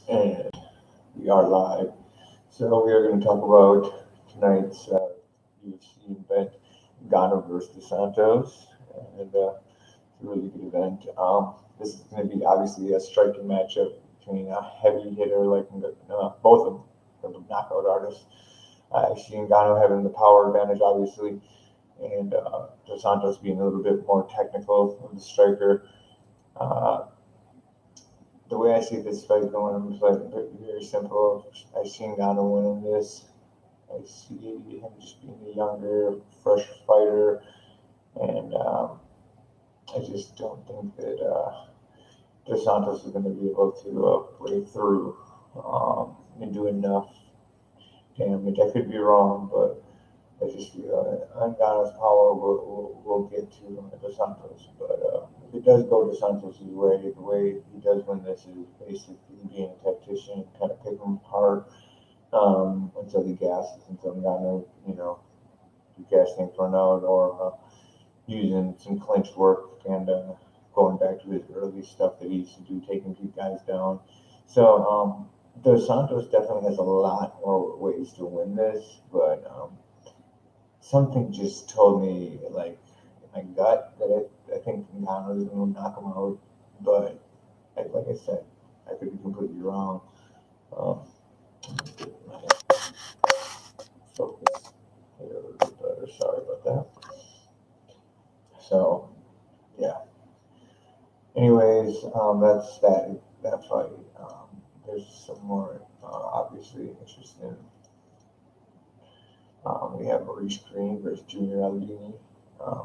And we are live. So we are going to talk about tonight's UFC event, Ngannou versus Santos, and it's a really good event. This is going to be obviously a striking matchup between a heavy hitter like both of them, are knockout artists. I see Ngannou having the power advantage, obviously, and Dos Santos being a little bit more technical with the striker. Uh, the way I see this fight going is like very simple. I see Ngannou winning this. I see him just being a younger, fresh fighter, and I just don't think that Dos Santos is going to be able to break through and do enough damage. I could be wrong, but I just feel Ngannou's power will get to Dos Santos. But if it does go to Santos' way, the way he does win this is basically being a tactician, kind of pick him apart until he gasses, until Ngannou, the gas tank run out, or using some clinch work and going back to his early stuff that he used to do, taking two guys down. So Dos Santos definitely has a lot more ways to win this, but something just told me, like in my gut, that I think Ngannou is going to knock him out. But like I said, I could be completely wrong. Um, get my focus here a little bit better. Sorry about that. So yeah. Anyways, that's that fight. There's some more obviously interesting. We have Maurice Green versus Junior Aldini.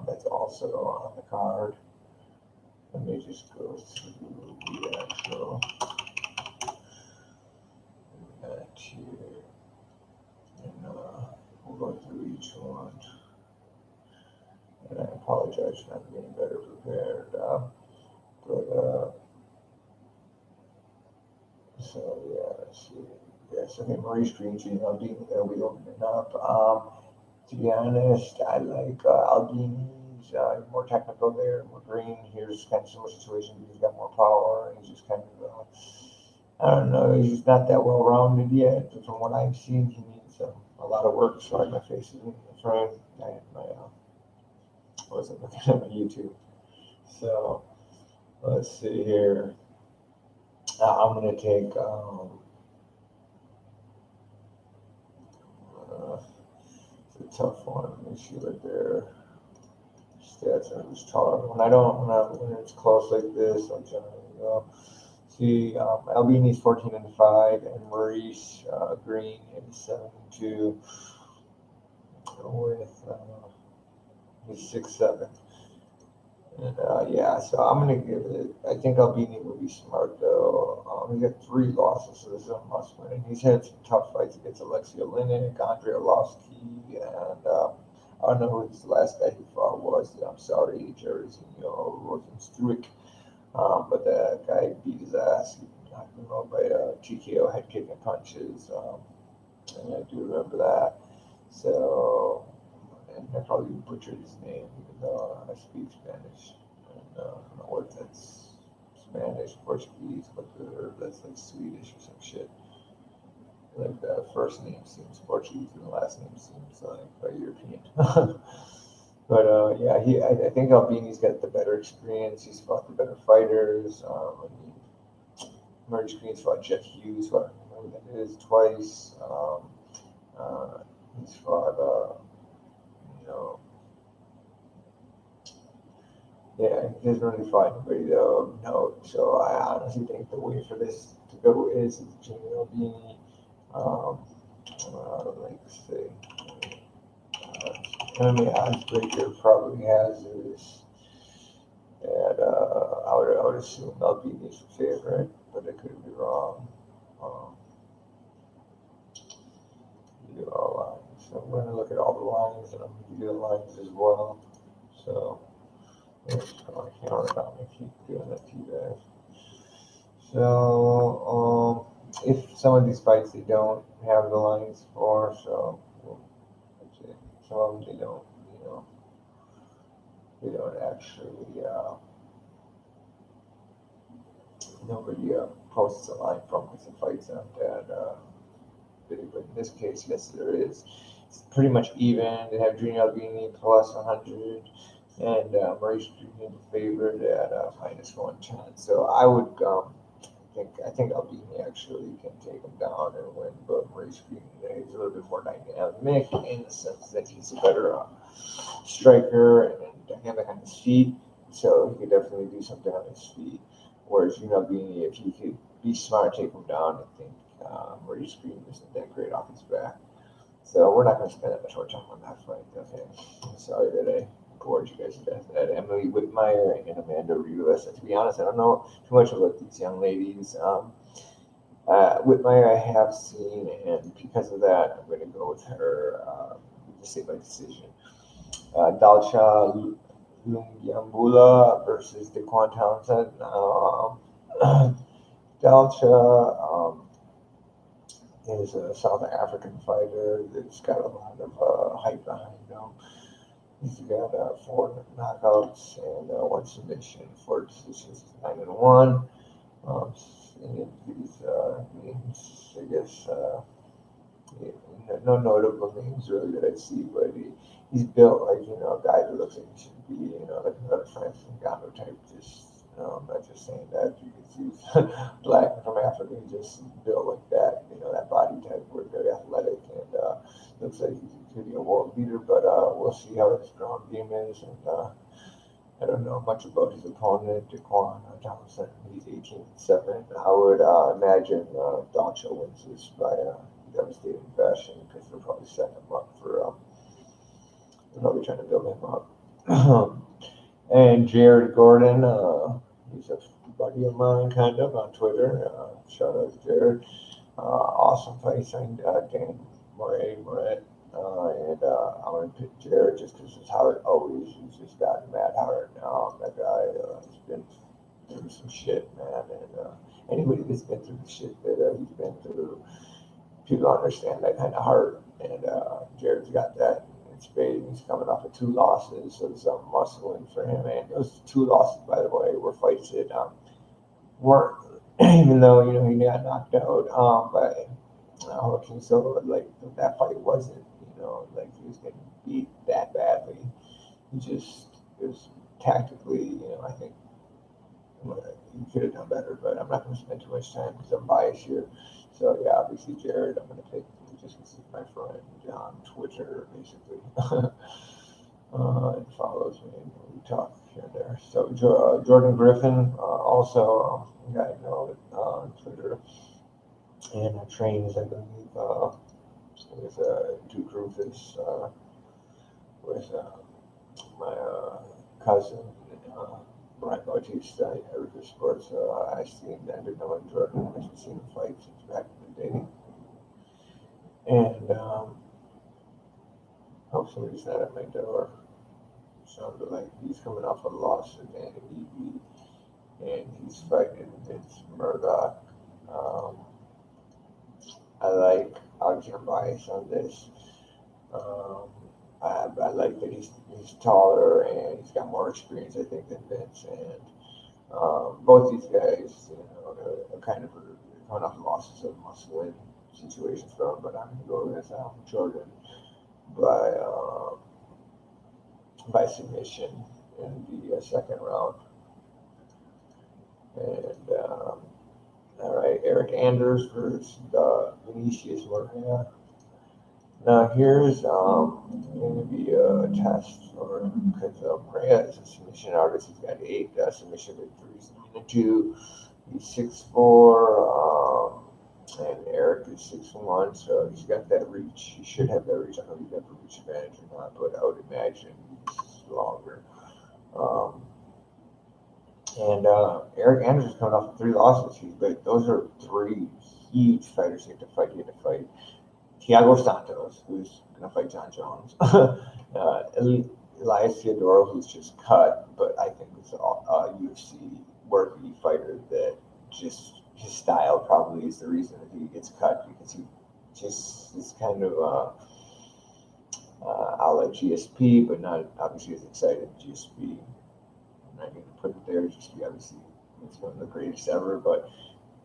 That's also on the card. Let me just go through the actual match here, and we'll go through each one. And I apologize for not being better prepared. But so yeah, let's see. Yes, okay, Maurice Green, Junior Aldini. There we open it up. To be honest, I like Aldini's more technical there. More Green, here's kind of similar situation. He's got more power, and he's just kind of I don't know. He's just not that well rounded yet. But from what I've seen, he needs a lot of work. Sorry, my face is in the frame. I wasn't looking at my YouTube. So let's see here. I'm gonna take. Uh, it's a tough one. Let me see what their stats are. Who's taller? When it's close like this, I'll generally go. See, Albini's 14-5, and Maurice Green is 7-2 with he's 6'7". And yeah, so I'm gonna give it. I think Albini will be smart though. He got three losses, so this is a must win. And he's had some tough fights against Alexei Oleinik, Andre Arlovsky, and I don't know who his last guy he fought was. I'm sorry, Jairzinho Rosenstruik. But that guy beat his ass. He knocked him out by TKO head kick and punches. And I do remember that. So, and I probably butchered his name, even though I speak Spanish. And I don't know what that's Spanish, Portuguese, that's like Swedish or some shit. Like the first name seems Portuguese and the last name seems like European. But yeah, I think Albini's got the better experience. He's fought the better fighters. I mean, Maurice Green's fought Jeff Hughes, what who that is, twice. Uh, he's fought, you know, yeah, he doesn't really fight anybody though. No, so I honestly think the way for this to go is Jamie Albini. Um, like say, MMA Icebreaker probably has this. And I would assume Albini's the favorite, but I could be wrong. Um, you do all lines. So I'm going to look at all the lines, and I'm going to give you the lines as well. So let's put my camera down and keep doing that to you guys. So if some of these fights they don't have the lines for, so well, some of them they don't, they don't actually nobody posts a line from us and fights on that video. But in this case, yes, there is. It's pretty much even. They have Junior Albini plus 100, and Maurice Junior the favorite at minus 110. So I think Albini actually can take him down and win, but Maurice Green is a little bit more dynamic in the sense that he's a better striker and dynamic on his feet, so he could definitely do something on his feet. Whereas Albini, if he could be smart, take him down, I think Maurice Green isn't that great off his back. So we're not going to spend that much more time on that fight. Okay, I'm sorry that I bored you guys to death. That Emily Whitmire and Amanda Rivas. And to be honest, I don't know too much about these young ladies. Whitmire I have seen, and because of that, I'm going to go with her. Just say by decision. Dalcha Lungyambula versus Daquan Townsend. Dalcha is a South African fighter that's got a lot of hype behind him. He's got 4 knockouts and 1 submission, 4 decisions, 9-1. And these names, I guess, no notable names really that I see, but he's built like a guy that looks like he should be like another Francis Ngannou type. I'm not just saying that because he's black and from Africa. He's just built like that, that body type. We're very athletic and looks like he could be a world beater. But we'll see how his ground game is. And I don't know much about his opponent, Daquan Townsend. He's 18-7. I would imagine Dalcha wins this by devastating fashion because they'll probably set him up for. They're probably trying to build him up. And Jared Gordon, he's a buddy of mine, kind of, on Twitter. Shout out to Jared. Awesome fight. Signed Dan Moret. And I'm going to pick Jared just because his heart always, he's just got mad heart now. That guy has been through some shit, man. And anybody that's been through the shit that he's been through, people understand that kind of heart. And Jared's got that. He's coming off of 2 losses, so there's a must win for him. And those 2 losses, by the way, were fights that weren't, even though he got knocked out by Joaquin Silva. Like that fight wasn't, like he was getting beat that badly. It was tactically, I think he could have done better. But I'm not going to spend too much time because I'm biased here. So yeah, obviously Jared, I'm going to pick. Just because he's my friend on Twitter, basically, and follows me, and we talk here and there. So Jordan Griffin, also a guy I know on Twitter, and trains, I believe, with Duke Rufus, with my cousin, Brian Bautista, at Rufus Sports. I seen ended knowing Jordan. I've seen him fight since back in the day. And hope somebody's not at my door. Sounded like he's coming off a loss to Dan Eby, and he's fighting Vince Murdoch. I like, obviously I'm biased on this. I like that he's taller and he's got more experience, I think, than Vince. And both these guys, are kind of coming off losses of must-win situations for him, but I'm going to go with Jordan by submission in the second round. And all right, Eric Anders versus Vinicius Moreira. Now here's going to be a test for because Moreira is a submission artist. He's got 8 submission victories in 2. He's 6'4". And Eric is 6'1", so he's got that reach. He should have that reach. I don't know if he's got the reach advantage or not, but I would imagine he's longer. And Eric Anderson's coming off of 3 losses. Those are 3 huge fighters he had to fight. He had to fight Thiago Santos, who's going to fight John Jones. Elias Theodoro, who's just cut, but I think is a UFC worthy fighter that just his style probably is the reason that he gets cut, because he just is kind of a la GSP, but not obviously as excited as GSP. I'm not going to put it there. GSP obviously It's one of the greatest ever, but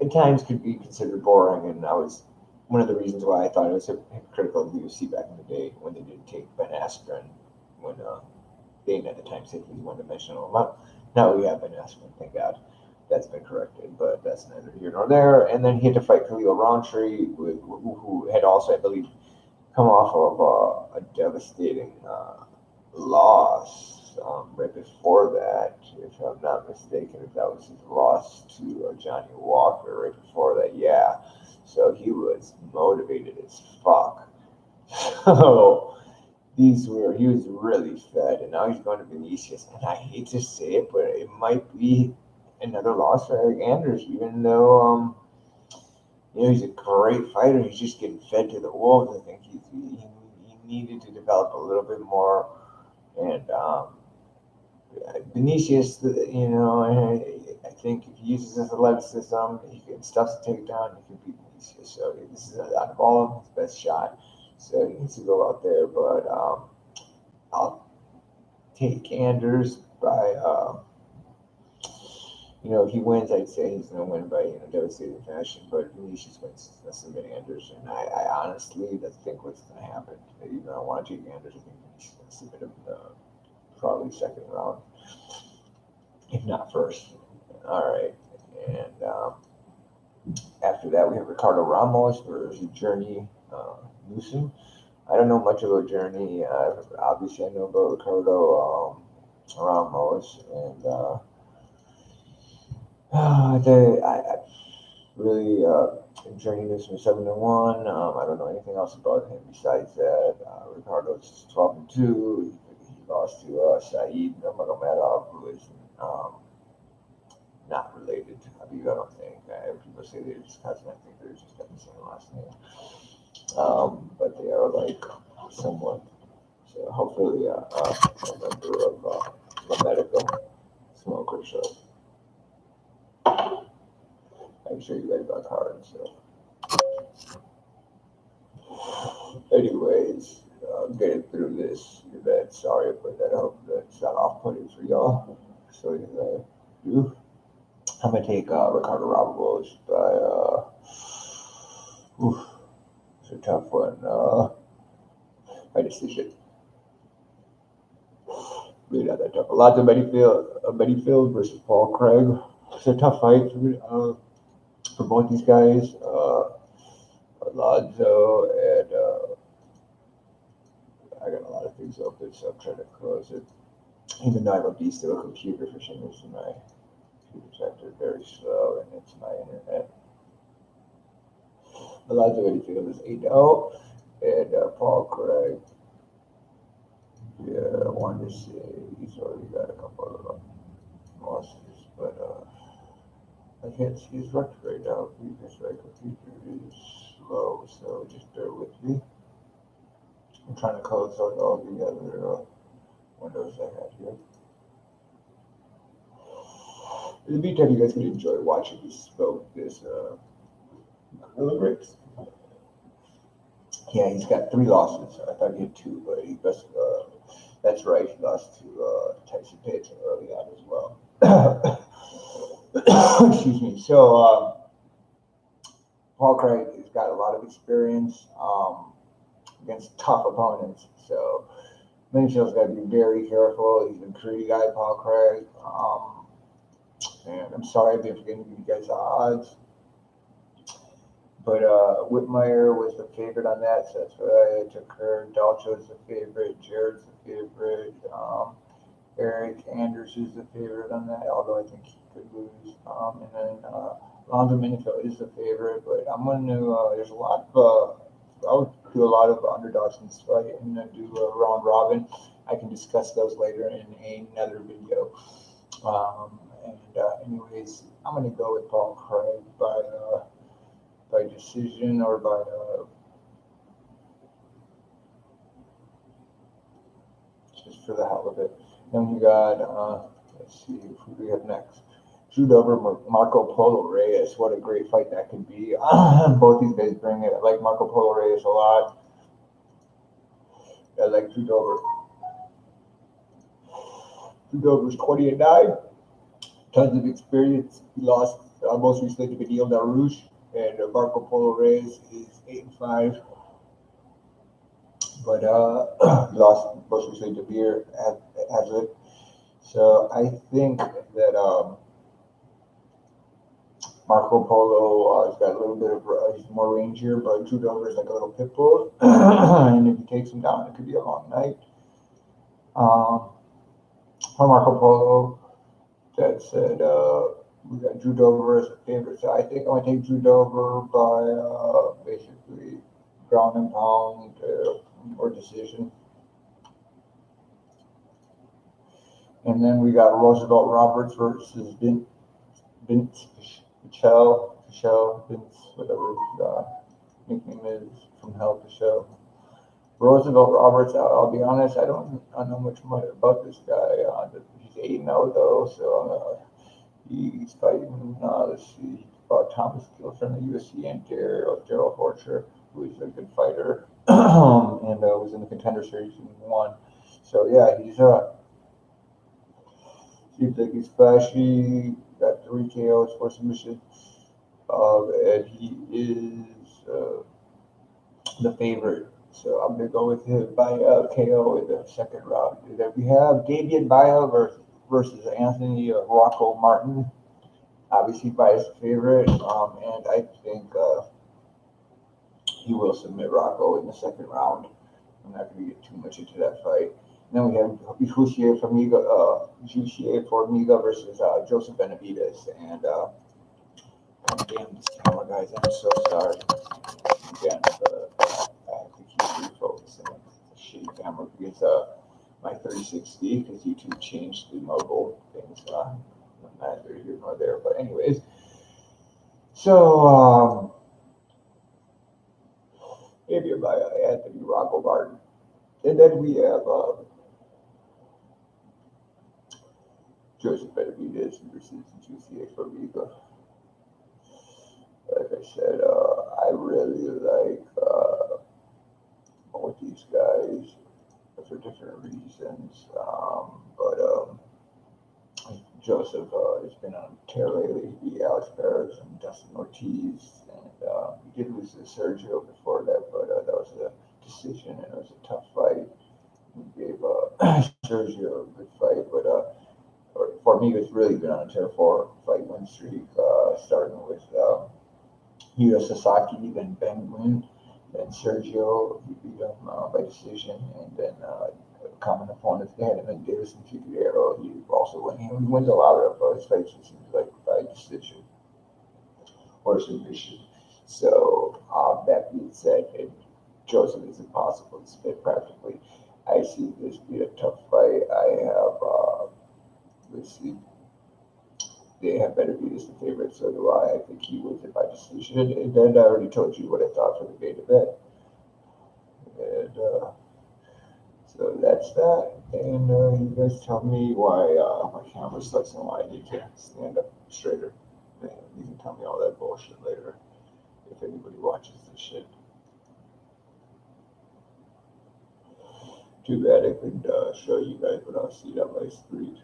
at times could be considered boring. And I was one of the reasons why I thought it was hypocritical of the UFC back in the day when they didn't take Ben Askren when Dane at the time said he was one-dimensional. Now we have Ben Askren, thank God. That's been corrected, but that's neither here nor there. And then he had to fight Khalil Rountree, who had also, I believe, come off of a devastating loss right before that, if I'm not mistaken, if that was his loss to Johnny Walker right before that, yeah. So he was motivated as fuck. So he was really fed, and now he's going to Vinicius. And I hate to say it, but it might be another loss for Eric Anders, even though he's a great fighter. He's just getting fed to the wolves. I think he needed to develop a little bit more. And Vinicius, I think if he uses his athleticism, he can stuff to take down. He can beat Vinicius. So this is out of all of his best shot. So he needs to go out there. But I'll take Anders by. If he wins, I'd say he's going to win by devastating fashion. But Vinicius wins submit Anders, and I honestly think what's going to happen. Even though I want to take Anders, I think Vinicius is going to submit him probably second round, if not first. All right, and after that we have Ricardo Ramos versus Journey Newsom. I don't know much about Journey. Obviously, I know about Ricardo Ramos, and I really Journey Newsom is 7-1. I don't know anything else about him besides that. Ricardo's 12-2. He lost to Saeed Nurmagomedov, who is not related to Habib. I don't think. People say they're just cousins. I think they're just got the same last name. But they are like somewhat. So hopefully, a member of the medical smoker show. I'm sure you guys got cards. So, anyways, getting through this event. Sorry, but I hope that's not off-putting for y'all. So anyway, I'm gonna take Ricardo Ramos by. It's a tough one. By decision. Really not that tough. Alonzo Bennyfield versus Paul Craig. It's a tough fight for both these guys. Alonzo and I got a lot of things open, so I'm trying to close it. Even though I have a beast of a computer, for some reason my computer's acting very slow, and it's my internet. Alonzo Bennyfield is 8-0, and Paul Craig. Yeah, I wanted to say he's already got a couple of losses, but I can't see his record right now because my computer is slow, so just bear with me. I'm trying to close out all the other windows I have here. In the meantime, you guys can enjoy watching me smoke this grapes. Yeah, he's got 3 losses. I thought he had 2, but he lost. That's right, he lost to Tyson Pitts early on as well. Excuse me. So Paul Craig has got a lot of experience against tough opponents. So Benchill's got to be very careful. He's a pretty guy, Paul Craig. And I'm sorry if I'm forgetting to give you guys the odds. But Whitmire was the favorite on that, so that's why I took her. Dalcho's the favorite. Jared's the favorite. Eric Anders is the favorite on that, although I think he could lose. And then Alonzo Bennyfield is the favorite, but I'm going to, there's a lot of, I'll do a lot of underdogs in this fight and then do a round robin. I can discuss those later in another video. Anyways, I'm going to go with Paul Craig by decision or by just for the hell of it. Then we got, let's see, who do we have next? Drew Dober, Marco Polo Reyes. What a great fight that could be. Both these guys bring it. I like Marco Polo Reyes a lot. I like Drew Dober. Drew Dober's 20-9. tons of experience. He lost most recently to Beneil Darouche, and Marco Polo Reyes is 8-5. But lost most recently to Beer Hazlitt. So I think that Marco Polo has got a little bit of he's more rangier, but Drew Dober is like a little pit bull, and if he takes him down, it could be a long night. For Marco Polo, that said, we got Drew Dober as a favorite, so I think I'm gonna take Drew Dober by basically ground and pound or decision. And then we got Roosevelt Roberts versus Vince Pichel, Vince, whatever his nickname is, from Hell Pichel. Roosevelt Roberts, I'll be honest, I don't know much about this guy. He's 8-0 though, so he's fighting, let's see, Thomas Gill from the UFC and Daryl Horcher, who is a good fighter, and was in the Contender Series and won. So yeah, he's seems like he's flashy, got 3 KOs, 4 submissions, and he is the favorite. So I'm going to go with him by KO in the second round. Then we have Damian Maia versus Anthony Rocco Martin. Obviously, Maia's the favorite, and I think he will submit Rocco in the second round. I'm not going to get too much into that fight. And then we have Jussier Formiga versus Joseph Benavidez. And damn, this camera, guys, I'm so sorry. Again, I have to keep refocusing. It's a shitty camera because my 360, because YouTube changed the mobile things. Neither here nor there. But anyways, so maybe by Anthony Rocco Martin. And then we have Joseph Benavidez versus Jussier Formiga. Like I said, I really like both these guys for different reasons. But Joseph has been on a tear lately. He beat Alex Perez and Dustin Ortiz, and he did lose to Sergio before that, but that was a decision, and it was a tough fight. He gave Sergio a good fight, but Formiga's really been on a tear for fight win streak, starting with Yuya Sasaki, then Ben Nguyen, then Sergio, he beat him by decision, and then common opponents, they had him in Davison Figueiredo, he also won. He wins a lot of his fights, it seems like, by decision or submission. So that being said, Joseph is impossible to spit practically. I see this be a tough fight. I have, let's see, they have Benavidez the favorite, so do I. I think he wins it by decision. And then I already told you what I thought for the main event. And so that's that. And you guys tell me why my camera sucks and why I need to stand up straighter. And you can tell me all that bullshit later if anybody watches this shit. Too bad I couldn't show you guys, but I'll see you on my street.